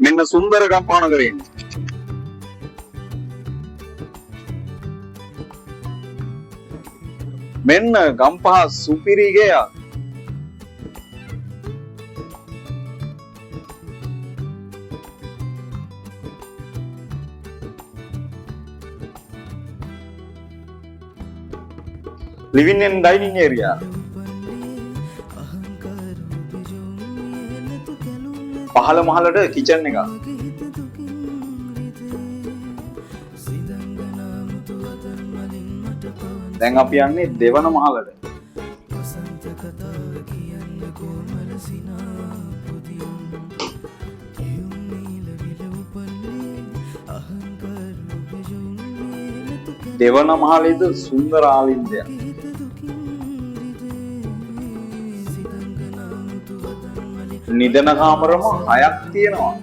මෙන්න සුන්දර ගම්පහ නගරයේ මෙන්න ගම්පහ සුපිරි ගෙයක්. living and dining area. පහළ මහලට කිචන් එක. දැන් අපි යන්නේ දෙවන මහලට. දෙවන මහලේද සුන්දර ආලින්දයක්. නිදන කාමරම 6ක් තියෙනවා.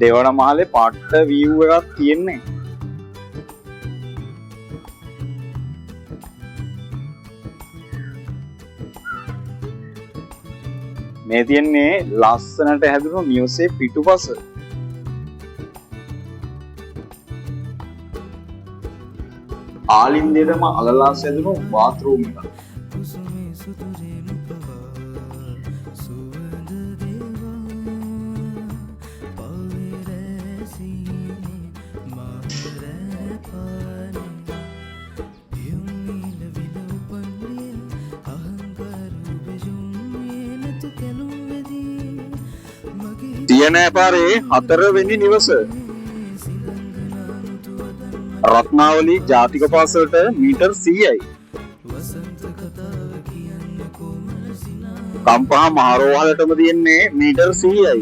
දෙවන මහලේ පාට view එකක් තියෙන්නේ. මේ තියෙන්නේ ලස්සනට හැදුණු නිවසේ පිටුපස. ආලින්දයටම අලලා සැදුණු බාත්රූම් එක. තියනෑ පාරේ 4 වෙනි නිවස. රත්නාවලී ජාතික පාසලට මීටර් 100යි. ගම්පහ මහරෝහලටම තියෙන්නේ මීටර් 100යි.